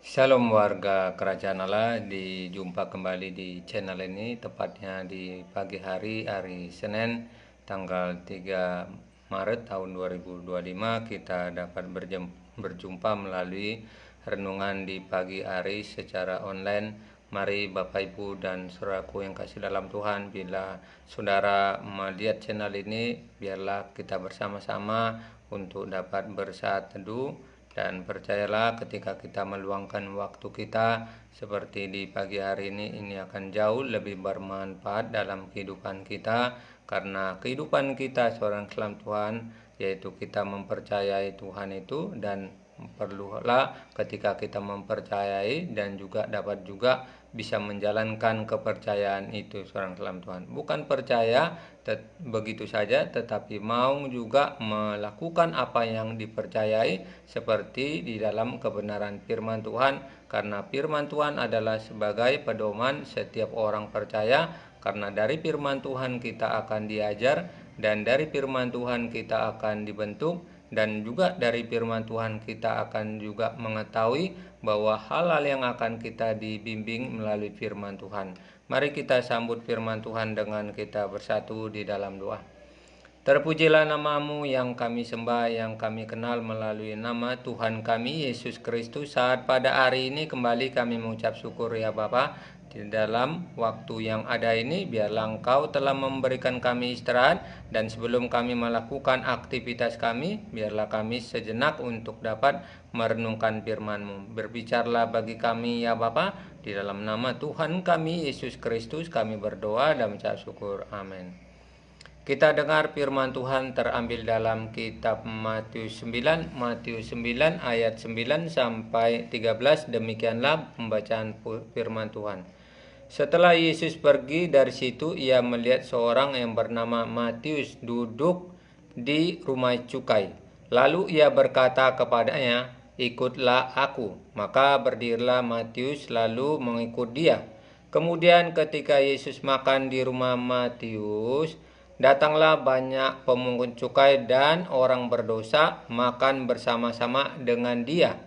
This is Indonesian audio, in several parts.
Shalom warga Kerajaan Allah, dijumpa kembali di channel ini, tepatnya di pagi hari Senin, tanggal 3 Maret tahun 2025. Kita dapat berjumpa melalui renungan di pagi hari secara online. Mari Bapak Ibu dan saudaraku yang kasih dalam Tuhan, bila saudara melihat channel ini, biarlah kita bersama-sama untuk dapat bersaat teduh. Dan percayalah, ketika kita meluangkan waktu kita seperti di pagi hari ini akan jauh lebih bermanfaat dalam kehidupan kita. Karena kehidupan kita seorang Islam Tuhan, yaitu kita mempercayai Tuhan itu, dan perlulah ketika kita mempercayai dan juga dapat juga bisa menjalankan kepercayaan itu seorang Islam Tuhan. Bukan percaya begitu saja, tetapi mau juga melakukan apa yang dipercayai seperti di dalam kebenaran firman Tuhan, karena firman Tuhan adalah sebagai pedoman setiap orang percaya. Karena dari firman Tuhan kita akan diajar, dan dari firman Tuhan kita akan dibentuk, dan juga dari firman Tuhan kita akan juga mengetahui bahwa hal-hal yang akan kita dibimbing melalui firman Tuhan. Mari kita sambut firman Tuhan dengan kita bersatu di dalam doa. Terpujilah namamu yang kami sembah, yang kami kenal melalui nama Tuhan kami Yesus Kristus. Saat pada hari ini kembali kami mengucap syukur ya Bapa. Di dalam waktu yang ada ini, biarlah Engkau telah memberikan kami istirahat, dan sebelum kami melakukan aktivitas kami, biarlah kami sejenak untuk dapat merenungkan firman-Mu. Berbicaralah bagi kami ya Bapa. Di dalam nama Tuhan kami Yesus Kristus kami berdoa dan mengucap syukur. Amin. Kita dengar firman Tuhan terambil dalam kitab Matius 9 ayat 9 sampai 13. Demikianlah pembacaan firman Tuhan. Setelah Yesus pergi dari situ, ia melihat seorang yang bernama Matius duduk di rumah cukai. Lalu ia berkata kepadanya, "Ikutlah aku." Maka berdirilah Matius lalu mengikut dia. Kemudian ketika Yesus makan di rumah Matius, datanglah banyak pemungut cukai dan orang berdosa makan bersama-sama dengan dia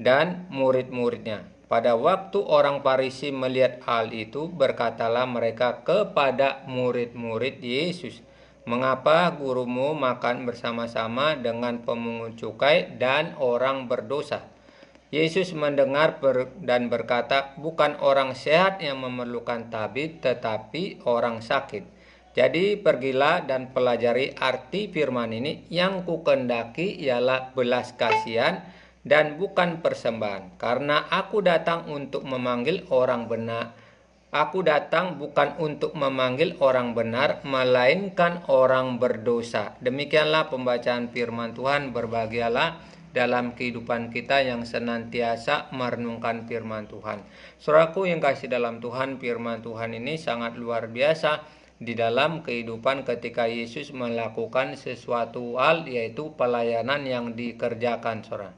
dan murid-muridnya. Pada waktu orang Farisi melihat hal itu, berkatalah mereka kepada murid-murid Yesus, "Mengapa gurumu makan bersama-sama dengan pemungut cukai dan orang berdosa?" Yesus mendengar dan berkata, "Bukan orang sehat yang memerlukan tabib, tetapi orang sakit. Jadi pergilah dan pelajari arti firman ini, yang kukendaki ialah belas kasihan dan bukan persembahan. Karena aku datang untuk memanggil orang benar. Aku datang bukan untuk memanggil orang benar, melainkan orang berdosa." Demikianlah pembacaan firman Tuhan. Berbahagialah dalam kehidupan kita yang senantiasa merenungkan firman Tuhan. Saudaraku yang kasih dalam Tuhan, firman Tuhan ini sangat luar biasa di dalam kehidupan ketika Yesus melakukan sesuatu hal, yaitu pelayanan yang dikerjakan, saudara.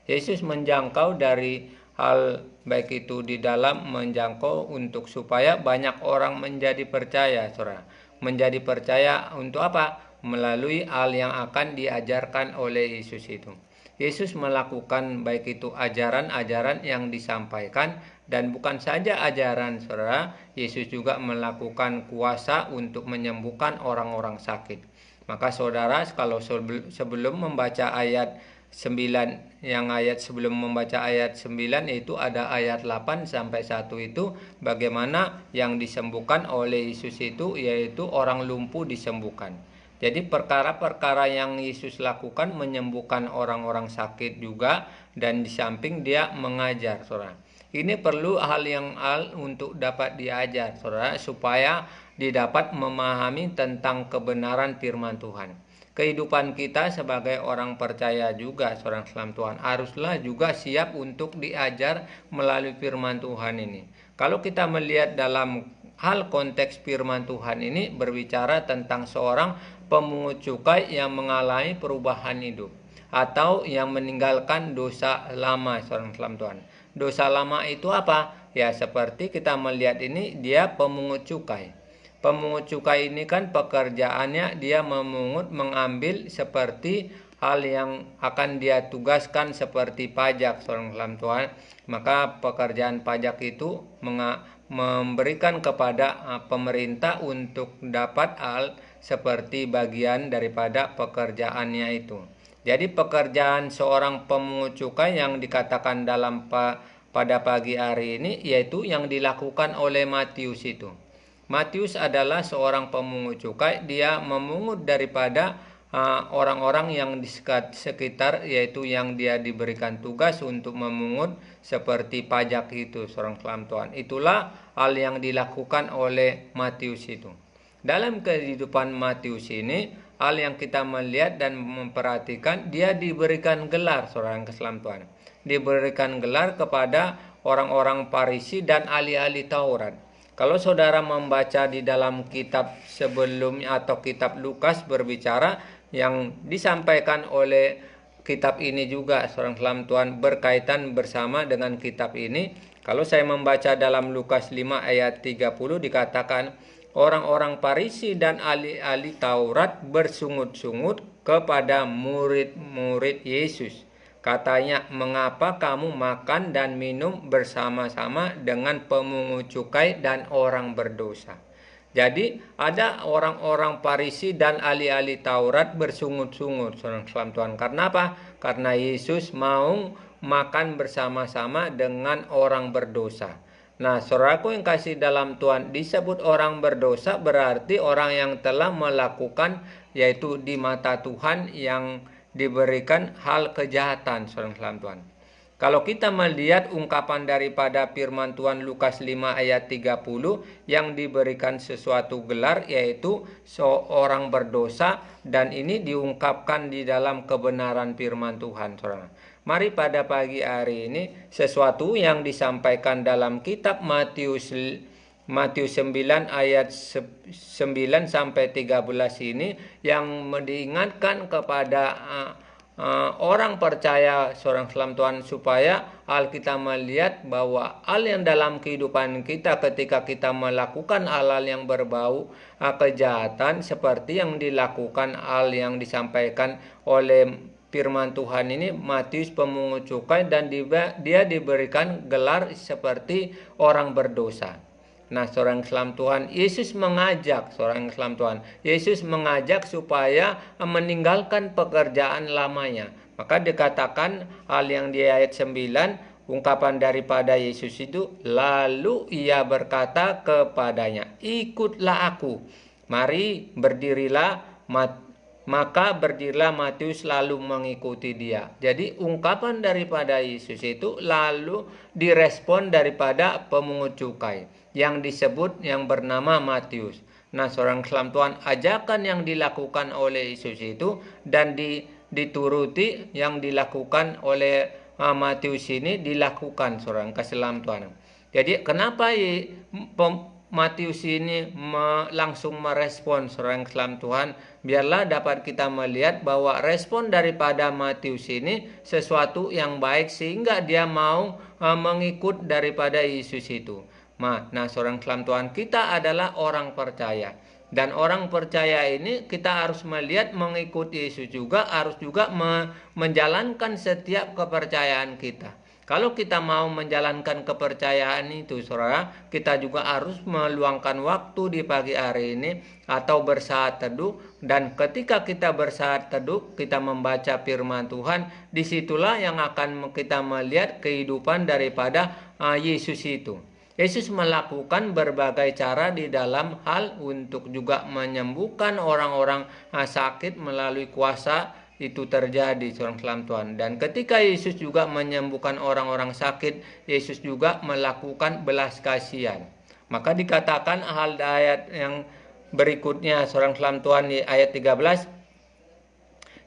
Yesus menjangkau dari hal baik itu di dalam menjangkau untuk supaya banyak orang menjadi percaya, saudara. Menjadi percaya untuk apa? Melalui hal yang akan diajarkan oleh Yesus itu. Yesus melakukan baik itu ajaran-ajaran yang disampaikan, dan bukan saja ajaran, saudara. Yesus juga melakukan kuasa untuk menyembuhkan orang-orang sakit. Maka saudara, kalau sebelum membaca ayat 9, yang ayat sebelum membaca ayat 9 itu ada ayat 8 sampai 1 itu, bagaimana yang disembuhkan oleh Yesus itu, yaitu orang lumpuh disembuhkan. Jadi perkara-perkara yang Yesus lakukan menyembuhkan orang-orang sakit juga, dan di samping dia mengajar, saudara. Ini perlu hal untuk dapat diajar, saudara, supaya didapat memahami tentang kebenaran firman Tuhan. Kehidupan kita sebagai orang percaya juga, seorang Islam Tuhan, haruslah juga siap untuk diajar melalui firman Tuhan ini. Kalau kita melihat dalam hal konteks firman Tuhan ini berbicara tentang seorang pemungut cukai yang mengalami perubahan hidup, atau yang meninggalkan dosa lama, seorang Islam Tuhan. Dosa lama itu apa? Ya, seperti kita melihat ini, dia pemungut cukai. Pemungut cukai ini kan pekerjaannya dia mengambil seperti hal yang akan dia tugaskan seperti pajak, saudara sekalian Tuhan. Maka pekerjaan pajak itu memberikan kepada pemerintah untuk dapat hal seperti bagian daripada pekerjaannya itu. Jadi pekerjaan seorang pemungut cukai yang dikatakan dalam pada pagi hari ini yaitu yang dilakukan oleh Matius itu. Matius adalah seorang pemungut cukai, dia memungut daripada orang-orang yang di sekitar, yaitu yang dia diberikan tugas untuk memungut seperti pajak itu, seorang sekalian Tuhan. Itulah hal yang dilakukan oleh Matius itu. Dalam kehidupan Matius ini, hal yang kita melihat dan memperhatikan, dia diberikan gelar, seorang sekalian Tuhan. Diberikan gelar kepada orang-orang Farisi dan ahli-ahli Taurat. Kalau saudara membaca di dalam kitab sebelumnya atau kitab Lukas berbicara, yang disampaikan oleh kitab ini juga, seorang sekalian Tuhan, berkaitan bersama dengan kitab ini. Kalau saya membaca dalam Lukas 5 ayat 30 dikatakan, orang-orang Farisi dan ahli-ahli Taurat bersungut-sungut kepada murid-murid Yesus. Katanya, mengapa kamu makan dan minum bersama-sama dengan pemungut cukai dan orang berdosa? Jadi ada orang-orang Farisi dan ahli-ahli Taurat bersungut-sungut, saudara sekalian Tuhan. Karena apa? Karena Yesus mau makan bersama-sama dengan orang berdosa. Nah, saudaraku yang kasih dalam Tuhan, disebut orang berdosa berarti orang yang telah melakukan, yaitu di mata Tuhan yang diberikan hal kejahatan, saudara sekalian Tuhan. Kalau kita melihat ungkapan daripada firman Tuhan Lukas 5 ayat 30 yang diberikan sesuatu gelar, yaitu seorang berdosa, dan ini diungkapkan di dalam kebenaran firman Tuhan, saudara. Mari pada pagi hari ini sesuatu yang disampaikan dalam kitab Matius 9 ayat 9 sampai 13 ini yang diingatkan kepada orang percaya, seorang sekalian Tuhan, supaya kita melihat bahwa hal yang dalam kehidupan kita ketika kita melakukan hal-hal yang berbau kejahatan seperti yang dilakukan hal yang disampaikan oleh firman Tuhan ini, Matius pemungut cukai, dan dia diberikan gelar seperti orang berdosa. Nah, seorang sekalian Tuhan, Yesus mengajak, seorang sekalian Tuhan, Yesus mengajak supaya meninggalkan pekerjaan lamanya. Maka dikatakan hal yang di ayat 9, ungkapan daripada Yesus itu, lalu ia berkata kepadanya, ikutlah aku. Mari berdirilah. Maka berdirilah Matius lalu mengikuti dia. Jadi ungkapan daripada Yesus itu lalu direspon daripada pemungut cukai yang disebut yang bernama Matius. Nah, seorang sekalian Tuhan, ajakan yang dilakukan oleh Yesus itu dan dituruti yang dilakukan oleh Matius ini dilakukan, seorang sekalian Tuhan. Jadi kenapa Matius ini langsung merespon, seorang sekalian Tuhan? Biarlah dapat kita melihat bahwa respon daripada Matius ini sesuatu yang baik sehingga dia mau mengikut daripada Yesus itu. Nah, seorang sekalian Tuhan, kita adalah orang percaya. Dan orang percaya ini kita harus melihat mengikuti Yesus juga, harus juga menjalankan setiap kepercayaan kita. Kalau kita mau menjalankan kepercayaan itu, saudara, kita juga harus meluangkan waktu di pagi hari ini atau bersaat teduh. Dan ketika kita bersaat teduh, kita membaca firman Tuhan, disitulah yang akan kita melihat kehidupan daripada Yesus itu. Yesus melakukan berbagai cara di dalam hal untuk juga menyembuhkan orang-orang sakit melalui kuasa itu terjadi, seorang sekalian Tuhan. Dan ketika Yesus juga menyembuhkan orang-orang sakit, Yesus juga melakukan belas kasihan. Maka dikatakan hal ayat yang berikutnya, seorang sekalian Tuhan, di ayat 13.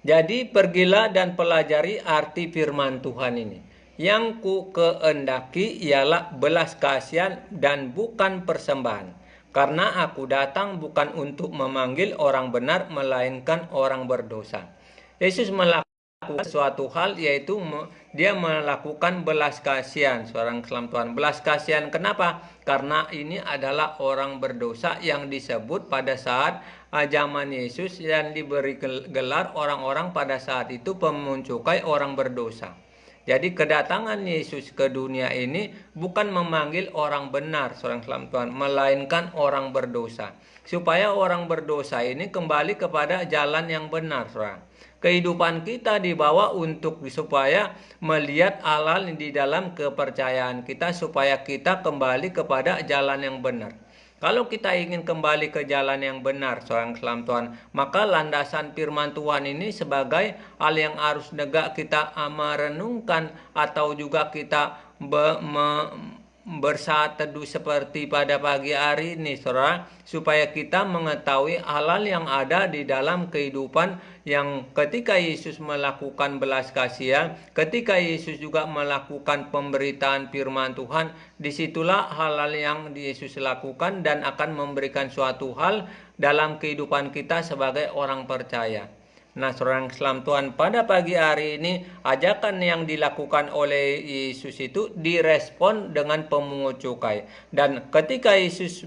Jadi pergilah dan pelajari arti firman Tuhan ini. Yang ku kehendaki ialah belas kasihan dan bukan persembahan. Karena aku datang bukan untuk memanggil orang benar, melainkan orang berdosa. Yesus melakukan suatu hal, yaitu dia melakukan belas kasihan. Seorang kelam Tuhan, belas kasihan kenapa? Karena ini adalah orang berdosa yang disebut pada saat zaman Yesus dan diberi gelar orang-orang pada saat itu pemuncukai orang berdosa. Jadi kedatangan Yesus ke dunia ini bukan memanggil orang benar, seorang kelam Tuhan, melainkan orang berdosa. Supaya orang berdosa ini kembali kepada jalan yang benar, saudara. Kehidupan kita dibawa untuk supaya melihat Allah di dalam kepercayaan kita, supaya kita kembali kepada jalan yang benar. Kalau kita ingin kembali ke jalan yang benar, seorang kelam Tuhan, maka landasan firman Tuhan ini sebagai hal yang harus negak kita merenungkan, atau juga kita bersaat teduh seperti pada pagi hari ini, saudara, supaya kita mengetahui hal-hal yang ada di dalam kehidupan yang ketika Yesus melakukan belas kasihan, ketika Yesus juga melakukan pemberitaan firman Tuhan, disitulah hal-hal yang Yesus lakukan dan akan memberikan suatu hal dalam kehidupan kita sebagai orang percaya. Nah, seorang kelam Tuhan, pada pagi hari ini ajakan yang dilakukan oleh Yesus itu direspon dengan pemungut cukai. Dan ketika Yesus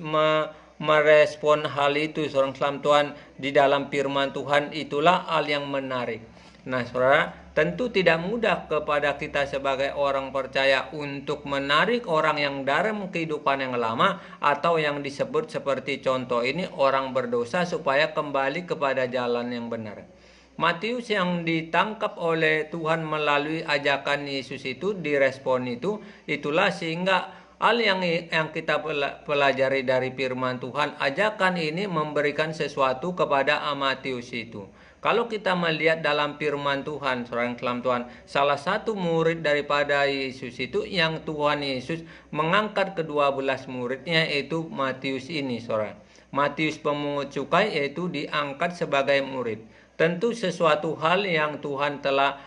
merespon hal itu, seorang kelam Tuhan, di dalam firman Tuhan, itulah hal yang menarik. Nah, saudara, tentu tidak mudah kepada kita sebagai orang percaya untuk menarik orang yang dalam kehidupan yang lama, atau yang disebut seperti contoh ini orang berdosa, supaya kembali kepada jalan yang benar. Matius yang ditangkap oleh Tuhan melalui ajakan Yesus itu direspon itulah sehingga hal yang kita pelajari dari firman Tuhan, ajakan ini memberikan sesuatu kepada Matius itu. Kalau kita melihat dalam firman Tuhan, seorang kelam Tuhan, salah satu murid daripada Yesus itu yang Tuhan Yesus mengangkat ke-12 muridnya, yaitu Matius ini, saudara. Matius pemungut cukai yaitu diangkat sebagai murid. Tentu sesuatu hal yang Tuhan telah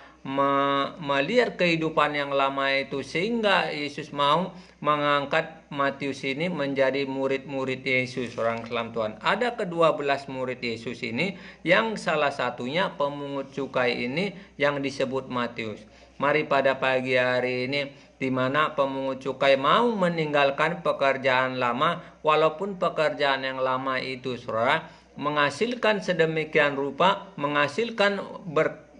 melihat kehidupan yang lama itu, sehingga Yesus mau mengangkat Matius ini menjadi murid-murid Yesus, orang kelam Tuhan. Ada ke-12 murid Yesus ini, yang salah satunya pemungut cukai ini yang disebut Matius. Mari pada pagi hari ini, di mana pemungut cukai mau meninggalkan pekerjaan lama, walaupun pekerjaan yang lama itu, saudara, menghasilkan sedemikian rupa, menghasilkan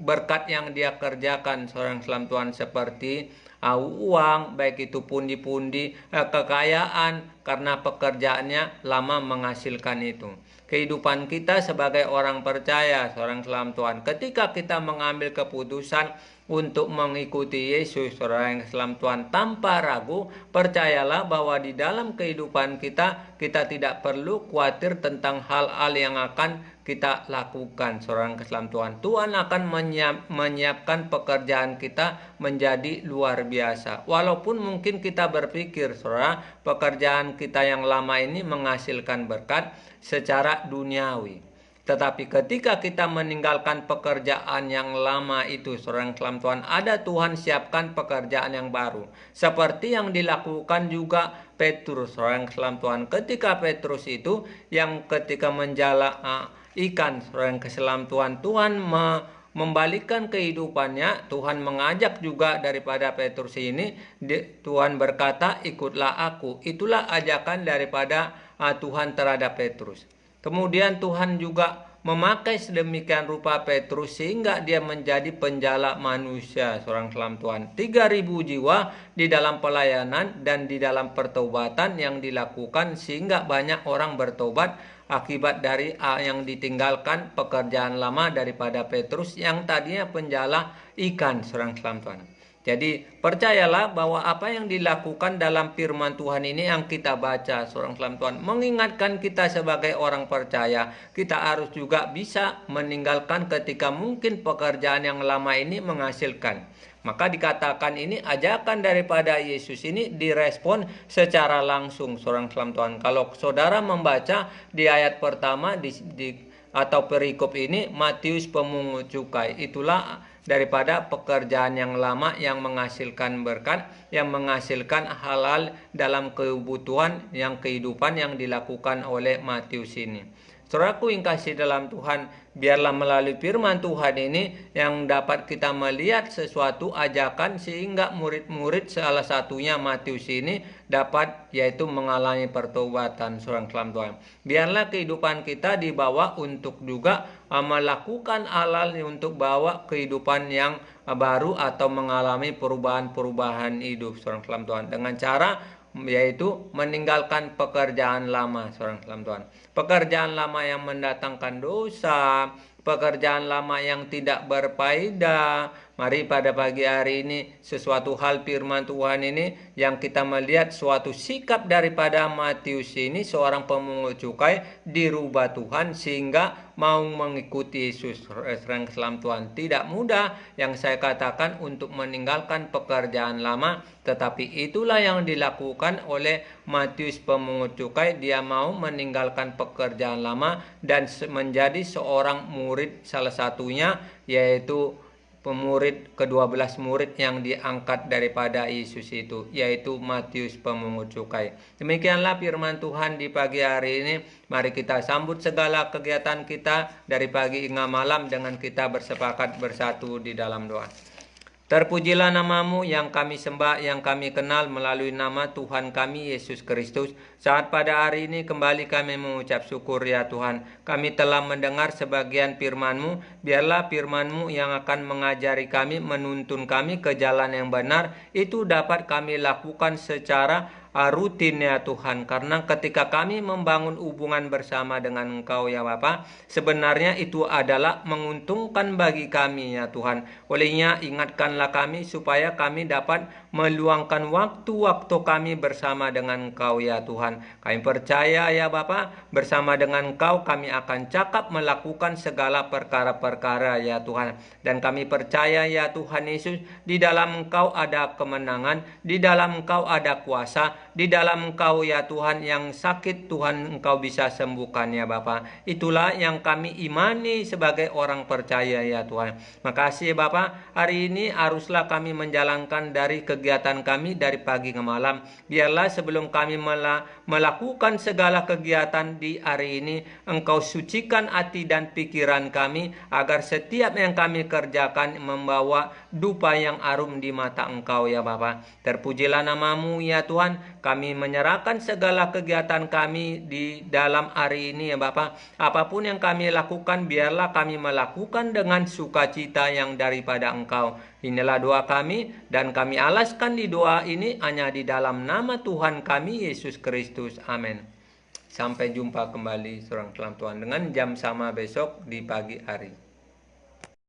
berkat yang dia kerjakan, seorang kelam Tuhan, seperti uang, baik itu pundi-pundi, kekayaan, karena pekerjaannya lama menghasilkan itu. Kehidupan kita sebagai orang percaya, seorang kelam Tuhan, ketika kita mengambil keputusan untuk mengikuti Yesus, seorang kelam Tuhan, tanpa ragu, percayalah bahwa di dalam kehidupan kita tidak perlu khawatir tentang hal-hal yang akan kita lakukan, seorang kelam Tuhan. Tuhan akan menyiapkan pekerjaan kita menjadi luar biasa. Walaupun mungkin kita berpikir, saudara, pekerjaan kita yang lama ini menghasilkan berkat secara duniawi. Tetapi ketika kita meninggalkan pekerjaan yang lama itu, seorang kelam Tuhan, ada Tuhan siapkan pekerjaan yang baru. Seperti yang dilakukan juga Petrus, seorang kelam Tuhan. Ketika Petrus itu yang ketika menjala ikan, seorang kelam Tuhan, Tuhan membalikkan kehidupannya. Tuhan mengajak juga daripada Petrus ini, Tuhan berkata, ikutlah aku. Itulah ajakan daripada Tuhan terhadap Petrus. Kemudian Tuhan juga memakai sedemikian rupa Petrus sehingga dia menjadi penjala manusia, seorang kelam Tuhan. 3.000 jiwa di dalam pelayanan dan di dalam pertobatan yang dilakukan, sehingga banyak orang bertobat akibat dari yang ditinggalkan pekerjaan lama daripada Petrus yang tadinya penjala ikan, seorang kelam Tuhan. Jadi percayalah bahwa apa yang dilakukan dalam firman Tuhan ini yang kita baca, seorang kelam Tuhan, mengingatkan kita sebagai orang percaya, kita harus juga bisa meninggalkan ketika mungkin pekerjaan yang lama ini menghasilkan. Maka dikatakan ini ajakan daripada Yesus ini direspon secara langsung, seorang kelam Tuhan. Kalau saudara membaca di ayat pertama atau perikop ini, Matius pemungut cukai, itulah daripada pekerjaan yang lama yang menghasilkan berkat, yang menghasilkan hal-hal dalam kebutuhan yang kehidupan yang dilakukan oleh Matius ini. Saudaraku yang kasih dalam Tuhan, biarlah melalui firman Tuhan ini yang dapat kita melihat sesuatu ajakan sehingga murid-murid salah satunya Matius ini dapat yaitu mengalami pertobatan seorang dalam Tuhan. Biarlah kehidupan kita dibawa untuk juga melakukan hal-hal untuk bawa kehidupan yang baru atau mengalami perubahan-perubahan hidup seorang dalam Tuhan dengan cara yaitu meninggalkan pekerjaan lama seorang dalam Tuhan. Pekerjaan lama yang mendatangkan dosa, pekerjaan lama yang tidak berfaedah. Mari pada pagi hari ini sesuatu hal firman Tuhan ini yang kita melihat suatu sikap daripada Matius ini seorang pemungut cukai dirubah Tuhan sehingga mau mengikuti Yesus dalam Tuhan. Tidak mudah yang saya katakan untuk meninggalkan pekerjaan lama, tetapi itulah yang dilakukan oleh Matius pemungut cukai. Dia mau meninggalkan pekerjaan lama dan menjadi seorang murid, salah satunya yaitu pemurid ke-12 murid yang diangkat daripada Yesus itu, yaitu Matius pemungut cukai. Demikianlah firman Tuhan di pagi hari ini. Mari kita sambut segala kegiatan kita dari pagi hingga malam dengan kita bersepakat bersatu di dalam doa. Terpujilah namamu yang kami sembah, yang kami kenal melalui nama Tuhan kami Yesus Kristus. Saat pada hari ini kembali kami mengucap syukur ya Tuhan. Kami telah mendengar sebagian firman-Mu. Biarlah firman-Mu yang akan mengajari kami, menuntun kami ke jalan yang benar. Itu dapat kami lakukan secara rutin ya Tuhan, karena ketika kami membangun hubungan bersama dengan Engkau ya Bapa, sebenarnya itu adalah menguntungkan bagi kami ya Tuhan. Olehnya ingatkanlah kami supaya kami dapat meluangkan waktu-waktu kami bersama dengan Engkau ya Tuhan. Kami percaya ya Bapa, bersama dengan Engkau kami akan cakap melakukan segala perkara-perkara ya Tuhan. Dan kami percaya ya Tuhan Yesus, di dalam Engkau ada kemenangan, di dalam Engkau ada kuasa, di dalam Engkau ya Tuhan, yang sakit Tuhan Engkau bisa sembuhkan ya Bapa. Itulah yang kami imani sebagai orang percaya ya Tuhan. Makasih Bapa, hari ini haruslah kami menjalankan dari kegiatan kami dari pagi ke malam. Biarlah sebelum kami melakukan segala kegiatan di hari ini, Engkau sucikan hati dan pikiran kami, agar setiap yang kami kerjakan membawa dupa yang harum di mata Engkau ya Bapa. Terpujilah namamu ya Tuhan. Kami menyerahkan segala kegiatan kami di dalam hari ini ya Bapa. Apapun yang kami lakukan, biarlah kami melakukan dengan sukacita yang daripada Engkau. Inilah doa kami, dan kami alaskan di doa ini hanya di dalam nama Tuhan kami Yesus Kristus. Amin. Sampai jumpa kembali seorang dalam Tuhan dengan jam sama besok di pagi hari.